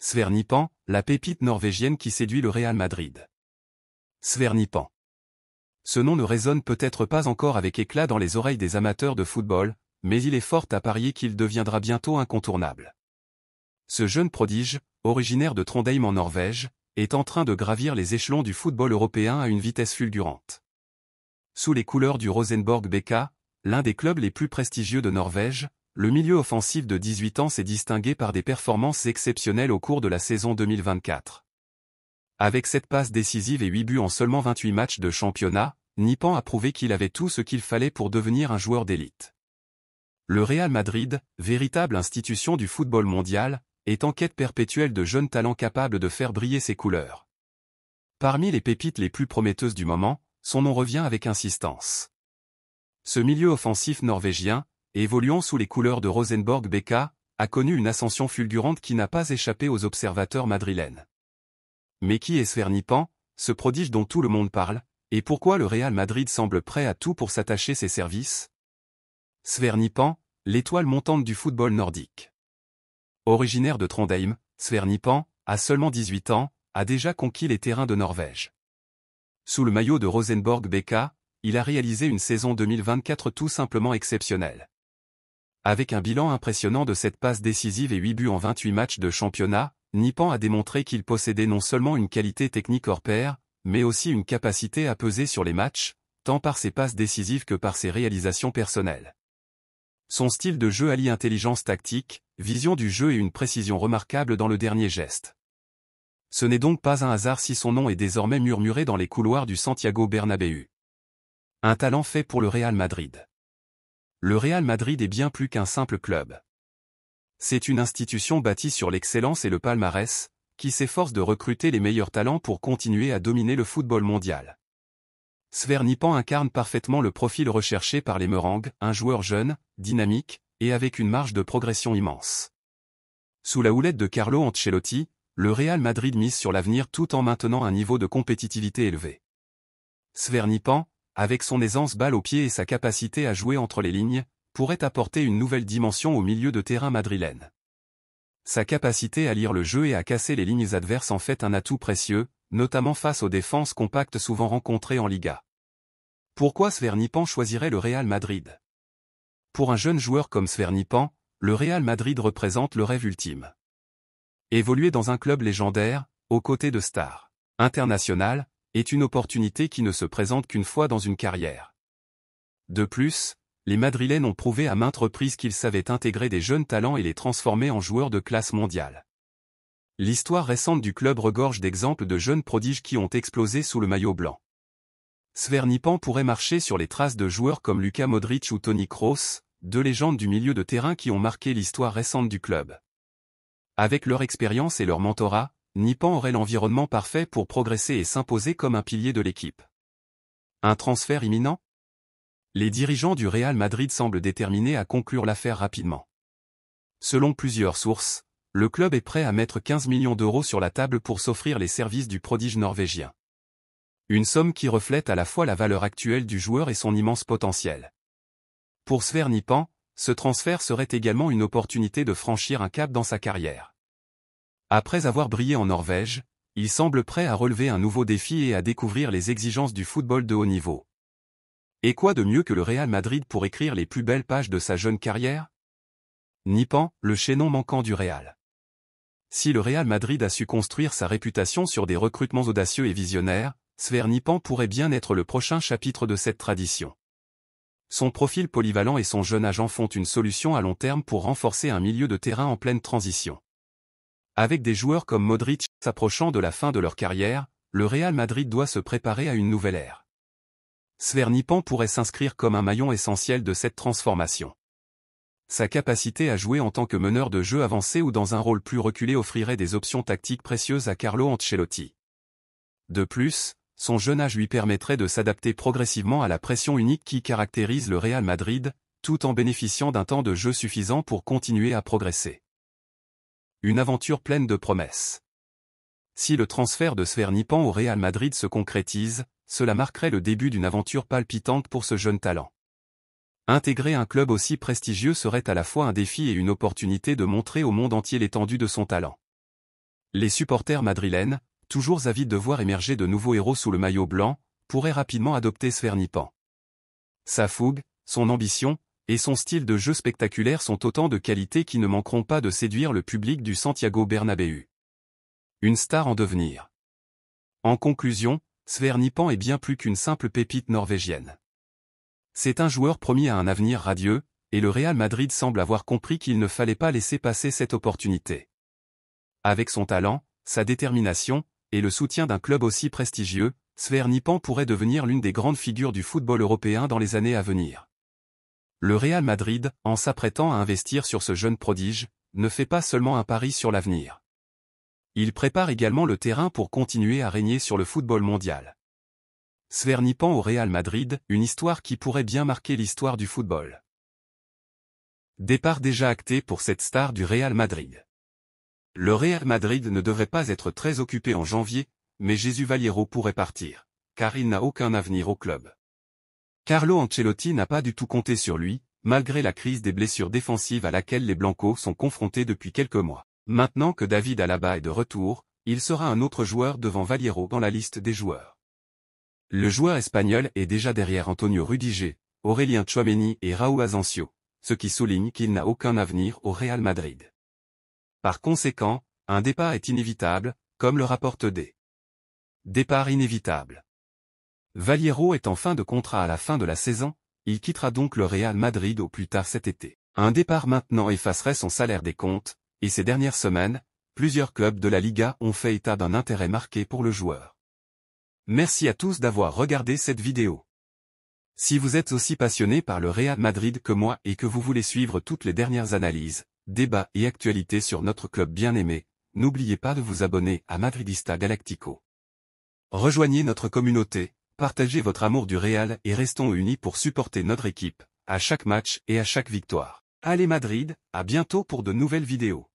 Svernipan, la pépite norvégienne qui séduit le Real Madrid. Svernipan. Ce nom ne résonne peut-être pas encore avec éclat dans les oreilles des amateurs de football, mais il est fort à parier qu'il deviendra bientôt incontournable. Ce jeune prodige, originaire de Trondheim en Norvège, est en train de gravir les échelons du football européen à une vitesse fulgurante. Sous les couleurs du Rosenborg BK, l'un des clubs les plus prestigieux de Norvège, le milieu offensif de 18 ans s'est distingué par des performances exceptionnelles au cours de la saison 2024. Avec 7 passes décisives et 8 buts en seulement 28 matchs de championnat, Nipan a prouvé qu'il avait tout ce qu'il fallait pour devenir un joueur d'élite. Le Real Madrid, véritable institution du football mondial, est en quête perpétuelle de jeunes talents capables de faire briller ses couleurs. Parmi les pépites les plus prometteuses du moment, son nom revient avec insistance. Ce milieu offensif norvégien, évoluant sous les couleurs de Rosenborg BK, a connu une ascension fulgurante qui n'a pas échappé aux observateurs madrilènes. Mais qui est Svernipan, ce prodige dont tout le monde parle, et pourquoi le Real Madrid semble prêt à tout pour s'attacher ses services? Svernipan, l'étoile montante du football nordique. Originaire de Trondheim, Svernipan, à seulement 18 ans, a déjà conquis les terrains de Norvège. Sous le maillot de Rosenborg BK, il a réalisé une saison 2024 tout simplement exceptionnelle. Avec un bilan impressionnant de 7 passes décisives et 8 buts en 28 matchs de championnat, Nipan a démontré qu'il possédait non seulement une qualité technique hors pair, mais aussi une capacité à peser sur les matchs, tant par ses passes décisives que par ses réalisations personnelles. Son style de jeu allie intelligence tactique, vision du jeu et une précision remarquable dans le dernier geste. Ce n'est donc pas un hasard si son nom est désormais murmuré dans les couloirs du Santiago Bernabéu. Un talent fait pour le Real Madrid. Le Real Madrid est bien plus qu'un simple club. C'est une institution bâtie sur l'excellence et le palmarès, qui s'efforce de recruter les meilleurs talents pour continuer à dominer le football mondial. Svernipan incarne parfaitement le profil recherché par les Merengues, un joueur jeune, dynamique, et avec une marge de progression immense. Sous la houlette de Carlo Ancelotti, le Real Madrid mise sur l'avenir tout en maintenant un niveau de compétitivité élevé. Svernipan, avec son aisance balle au pied et sa capacité à jouer entre les lignes, pourrait apporter une nouvelle dimension au milieu de terrain madrilène. Sa capacité à lire le jeu et à casser les lignes adverses en fait un atout précieux, notamment face aux défenses compactes souvent rencontrées en Liga. Pourquoi Svernipan choisirait le Real Madrid? Pour un jeune joueur comme Svernipan, le Real Madrid représente le rêve ultime. Évoluer dans un club légendaire, aux côtés de stars internationales, est une opportunité qui ne se présente qu'une fois dans une carrière. De plus, les Madrilènes ont prouvé à maintes reprises qu'ils savaient intégrer des jeunes talents et les transformer en joueurs de classe mondiale. L'histoire récente du club regorge d'exemples de jeunes prodiges qui ont explosé sous le maillot blanc. Svernipan pourrait marcher sur les traces de joueurs comme Luka Modric ou Toni Kroos, deux légendes du milieu de terrain qui ont marqué l'histoire récente du club. Avec leur expérience et leur mentorat, Nipan aurait l'environnement parfait pour progresser et s'imposer comme un pilier de l'équipe. Un transfert imminent? Les dirigeants du Real Madrid semblent déterminés à conclure l'affaire rapidement. Selon plusieurs sources, le club est prêt à mettre 15 millions d'euros sur la table pour s'offrir les services du prodige norvégien. Une somme qui reflète à la fois la valeur actuelle du joueur et son immense potentiel. Pour Svernipan, ce transfert serait également une opportunité de franchir un cap dans sa carrière. Après avoir brillé en Norvège, il semble prêt à relever un nouveau défi et à découvrir les exigences du football de haut niveau. Et quoi de mieux que le Real Madrid pour écrire les plus belles pages de sa jeune carrière? Nipan, le chaînon manquant du Real. Si le Real Madrid a su construire sa réputation sur des recrutements audacieux et visionnaires, Svernipan pourrait bien être le prochain chapitre de cette tradition. Son profil polyvalent et son jeune âge en font une solution à long terme pour renforcer un milieu de terrain en pleine transition. Avec des joueurs comme Modric s'approchant de la fin de leur carrière, le Real Madrid doit se préparer à une nouvelle ère. Svernipan pourrait s'inscrire comme un maillon essentiel de cette transformation. Sa capacité à jouer en tant que meneur de jeu avancé ou dans un rôle plus reculé offrirait des options tactiques précieuses à Carlo Ancelotti. De plus, son jeune âge lui permettrait de s'adapter progressivement à la pression unique qui caractérise le Real Madrid, tout en bénéficiant d'un temps de jeu suffisant pour continuer à progresser. Une aventure pleine de promesses. Si le transfert de Svernipan au Real Madrid se concrétise, cela marquerait le début d'une aventure palpitante pour ce jeune talent. Intégrer un club aussi prestigieux serait à la fois un défi et une opportunité de montrer au monde entier l'étendue de son talent. Les supporters madrilènes, toujours avides de voir émerger de nouveaux héros sous le maillot blanc, pourraient rapidement adopter Svernipan. Sa fougue, son ambition, et son style de jeu spectaculaire sont autant de qualités qui ne manqueront pas de séduire le public du Santiago Bernabéu. Une star en devenir. En conclusion, Svernipan est bien plus qu'une simple pépite norvégienne. C'est un joueur promis à un avenir radieux, et le Real Madrid semble avoir compris qu'il ne fallait pas laisser passer cette opportunité. Avec son talent, sa détermination, et le soutien d'un club aussi prestigieux, Svernipan pourrait devenir l'une des grandes figures du football européen dans les années à venir. Le Real Madrid, en s'apprêtant à investir sur ce jeune prodige, ne fait pas seulement un pari sur l'avenir. Il prépare également le terrain pour continuer à régner sur le football mondial. Svernipan au Real Madrid, une histoire qui pourrait bien marquer l'histoire du football. Départ déjà acté pour cette star du Real Madrid. Le Real Madrid ne devrait pas être très occupé en janvier, mais Jesús Vallejo pourrait partir, car il n'a aucun avenir au club. Carlo Ancelotti n'a pas du tout compté sur lui, malgré la crise des blessures défensives à laquelle les Blancos sont confrontés depuis quelques mois. Maintenant que David Alaba est de retour, il sera un autre joueur devant Vallejo dans la liste des joueurs. Le joueur espagnol est déjà derrière Antonio Rudiger, Aurélien Tchouaméni et Raúl Asensio, ce qui souligne qu'il n'a aucun avenir au Real Madrid. Par conséquent, un départ est inévitable, comme le rapporte D. Départ inévitable. Vallejo est en fin de contrat à la fin de la saison, il quittera donc le Real Madrid au plus tard cet été. Un départ maintenant effacerait son salaire des comptes, et ces dernières semaines, plusieurs clubs de la Liga ont fait état d'un intérêt marqué pour le joueur. Merci à tous d'avoir regardé cette vidéo. Si vous êtes aussi passionné par le Real Madrid que moi et que vous voulez suivre toutes les dernières analyses, débats et actualités sur notre club bien-aimé, n'oubliez pas de vous abonner à Madridista Galactico. Rejoignez notre communauté, partagez votre amour du Real et restons unis pour supporter notre équipe, à chaque match et à chaque victoire. Allez Madrid, à bientôt pour de nouvelles vidéos.